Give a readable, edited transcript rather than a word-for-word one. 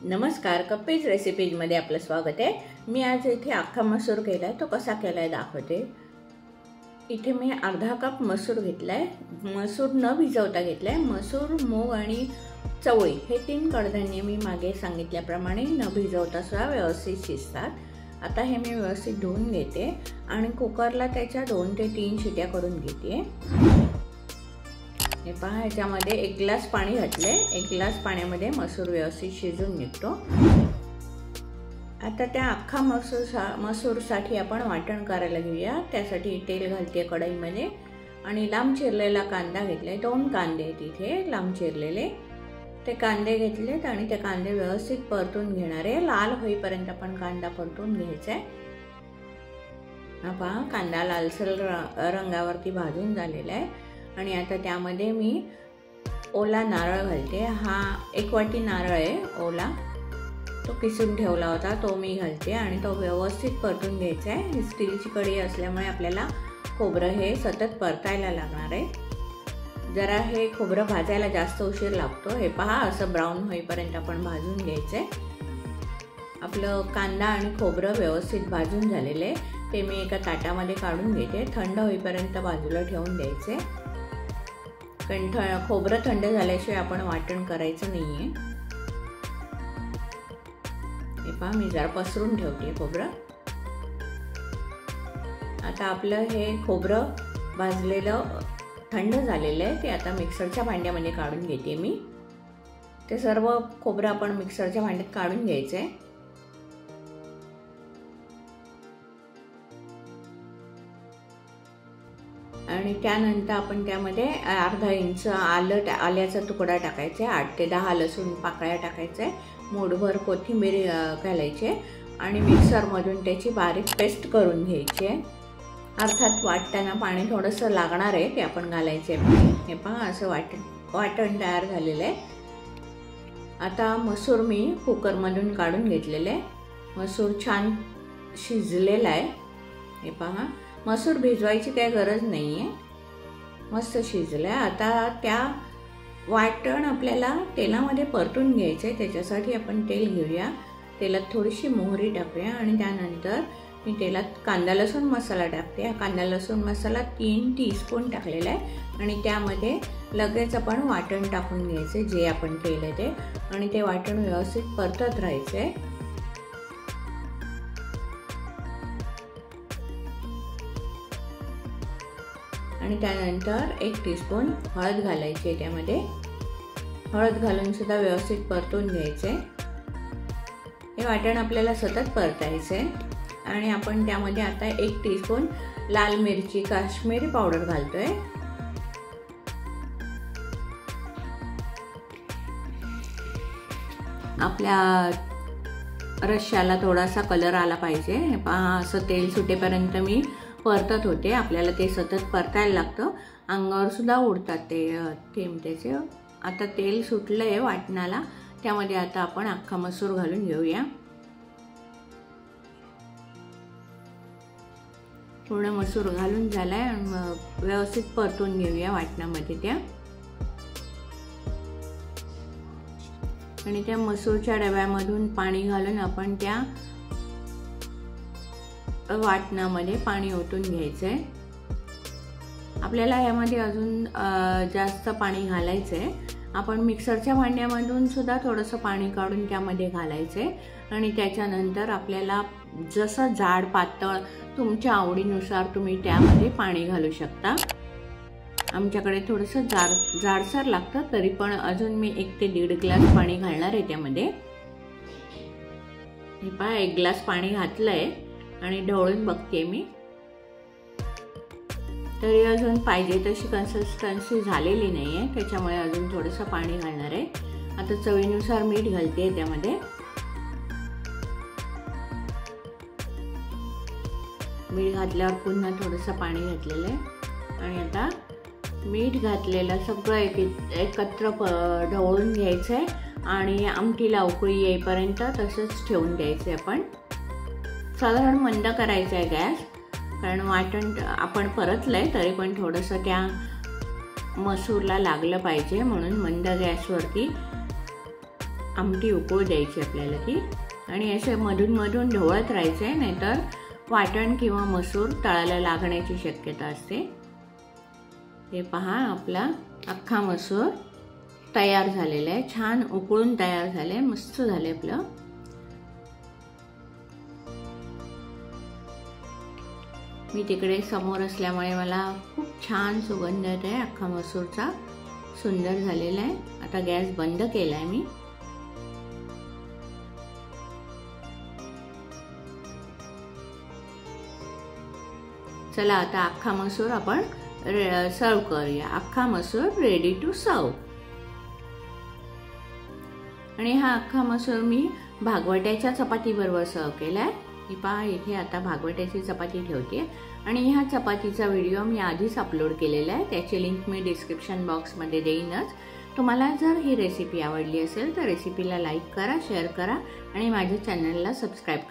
नमस्कार, कप्पेज रेसिपीजमध्ये आपलं स्वागत आहे। मी आज इथे अख्खा मसूर केलाय, तो कसा केलाय दाखवते। इथे मी अर्धा कप मसूर घेतलाय। मसूर न भिजवता घेतलाय। मसूर, मूग आणि चवळी हे 3 कडधान्य मी मागे सांगितल्याप्रमाणे न भिजवता सुद्धा व्यवस्थित शिजतात। आता हे मी व्यवस्थित धुवून घेते आणि कुकरला त्याच्या 2 ते 3 शिट्या करून घेते। हे पहा, ह्याच्यामध्ये 1 ग्लास पाणी घातले। 1 ग्लास पाण्यामध्ये मसूर व्यवस्थित शिजून निघतो। आता त्या अख्खा मसूरसाठी आपण वाटण करायला घेऊया। त्यासाठी तेल घालते कढईमध्ये आणि लांब चिरलेला कांदा घेतलाय। 2 कांदे आहेत इथे लांब चिरलेले। ते कांदे घेतलेत आणि ते कांदे व्यवस्थित परतून घेणार आहे। लाल होईपर्यंत आपण कांदा परतून घ्यायचा आहे। हा पहा, कांदा लालसर रंगावरती भाजून झालेला आहे। आणि आता त्यामध्ये मी ओला नारळ घालते। हा 1 वाटी नारळ आहे ओला, तो किसून ठेवला होता, तो मी घालते आणि तो व्यवस्थित परतून घ्यायचा आहे। ही स्टीलची कढई असल्यामुळे आपल्याला खोबरं हे सतत परतायला लागणार आहे। जरा हे खोबरं भाजायला जास्त उशीर लागतो। हे पहा, असं ब्राऊन होईपर्यंत आपण भाजून घ्यायचं आहे। आपलं कांदा आणि खोबरं व्यवस्थित भाजून झालेले आहे। ते मी एका ताटामध्ये काढून घेते। थंड होईपर्यंत बाजूला ठेवून द्यायचे, कारण खोबरं थंड झाल्याशिवाय आपण वाटण करायचं नाहीये। हे पहा, मी जरा पसरून ठेवते खोबरं। आता आपलं हे खोबरं भाजलेलं थंड झालेलं आहे। ते आता मिक्सरच्या भांड्यामध्ये काढून घेते मी। ते सर्व खोबरं आपण मिक्सरच्या भांड्यात काढून घ्यायचं आहे। आणि त्यानंतर आपण त्यामध्ये अर्धा इंच आल्याचा तुकडा टाकायचा आहे। 8 ते 10 लसूण पाकळ्या टाकायच्या आहे। मूठभर कोथिंबीर घालायची आणि मिक्सरमधून त्याची बारीक पेस्ट करून घ्यायची आहे। अर्थात वाटताना पाणी थोडंसं लागणार आहे, ते आपण घालायचे आहे। हे पहा, असं वाटण तयार झालेलं आहे। आता मसूर मी कुकरमधून काढून घेतलेले आहे। मसूर छान शिजलेला आहे। हे पहा, मसूर भिजवायची काही गरज नाही आहे, मस्त शिजलाय। आता त्या वाटण आपल्याला तेलामध्ये परतून घ्यायचं आहे। त्याच्यासाठी आपण तेल घेऊया। तेलात थोडीशी मोहरी टाकूया आणि त्यानंतर मी तेलात कांदा लसूण मसाला टाकते। हा कांदा लसूण मसाला 3 टीस्पून टाकलेला आहे आणि त्यामध्ये लगेच आपण वाटण टाकून घ्यायचे जे आपण केलं ते, आणि ते वाटण व्यवस्थित परतत राहायचं आहे। आणि त्यानंतर 1 टीस्पून हळद घालायची आहे। त्यामध्ये हळद घालून सुद्धा व्यवस्थित परतून घ्यायचे। हे वाटण आपल्याला सतत परतायचे आणि आपण त्यामध्ये आता 1 टीस्पून लाल मिरची काश्मीरी पावडर घालतोय। आपल्या रश्श्याला थोडासा कलर आला पाहिजे। हे पहा, असं तेल सुटेपर्यंत मी परतत होते। आपल्याला ते सतत परतायला लागतं, अंगावर सुद्धा उडतात ते थेंब त्याचे। आता तेल सुटलंय वाटणाला, त्यामध्ये आता आपण अख्खा मसूर घालून घेऊया। पूर्ण मसूर घालून झालाय आणि व्यवस्थित परतून घेऊया वाटणामध्ये त्या। आणि त्या मसूरच्या डब्यामधून पाणी घालून आपण त्या वाटणामध्ये पाणी ओतून घ्यायचंय। आपल्याला यामध्ये अजून जास्त पाणी घालायचंय। आपण मिक्सरच्या भांड्यामधून सुद्धा थोडंसं पाणी काढून त्यामध्ये घालायचंय आणि त्याच्यानंतर आपल्याला जसं जाड पातळ तुमच्या आवडीनुसार तुम्ही त्यामध्ये पाणी घालू शकता। आमच्याकडे थोडंसं जाडसर लागतं, तरी पण अजून मी 1 ते 1.5 ग्लास पाणी घालणार आहे त्यामध्ये। हे पहा, 1 ग्लास पाणी घातलंय आणि ढवळून बघते मी, तरी अजून पाहिजे तशी कन्सिस्टन्सी झालेली नाही आहे, त्याच्यामुळे अजून थोडंसं पाणी घालणार आहे। आता चवीनुसार मीठ घालते त्यामध्ये। मीठ घातल्यावर पुन्हा थोडंसं पाणी घातलेलं आहे आणि आता मीठ घातलेलं सगळं एकत्र ढवळून घ्यायचं आहे आणि आमटीला उकळी येईपर्यंत तसंच ठेवून द्यायचं आहे। आपण साधारण मंद करायचं आहे गॅस, कारण वाटण आपण परतलंय तरी पण थोडंसं त्या मसूरला लागलं पाहिजे, म्हणून मंद गॅसवरती आमटी उकळू द्यायची आपल्याला ती आणि असे मधून मधून ढवळत राहायचे, नाहीतर वाटण किंवा मसूर तळाला लागण्याची शक्यता असते। हे पहा आपला अख्खा मसूर तयार झालेला आहे, छान उकळून तयार झाले, मस्त झाले आपलं। मी तिकडे समोर असल्यामुळे मला खूप छान सुगंध येत आहे अख्खा मसूरचा, सुंदर झालेला आहे। आता गॅस बंद केलाय मी। चला आता अख्खा मसूर आपण सर्व करूया। अख्खा मसूर रेडी टू सर्व। आणि हा अख्खा मसूर मी भागवट्याच्या चपाती बरोबर सर्व केलाय। ही पहा इथे आता भागवट्याची चपाती ठेवते आणि ह्या चपातीचा व्हिडिओ मी आधीच अपलोड केलेला आहे, त्याची लिंक मी डिस्क्रिप्शन बॉक्समध्ये देईनच। तुम्हाला जर ही रेसिपी आवडली असेल तर रेसिपीला लाईक करा, शेअर करा आणि माझ्या चॅनलला सबस्क्राईब करा।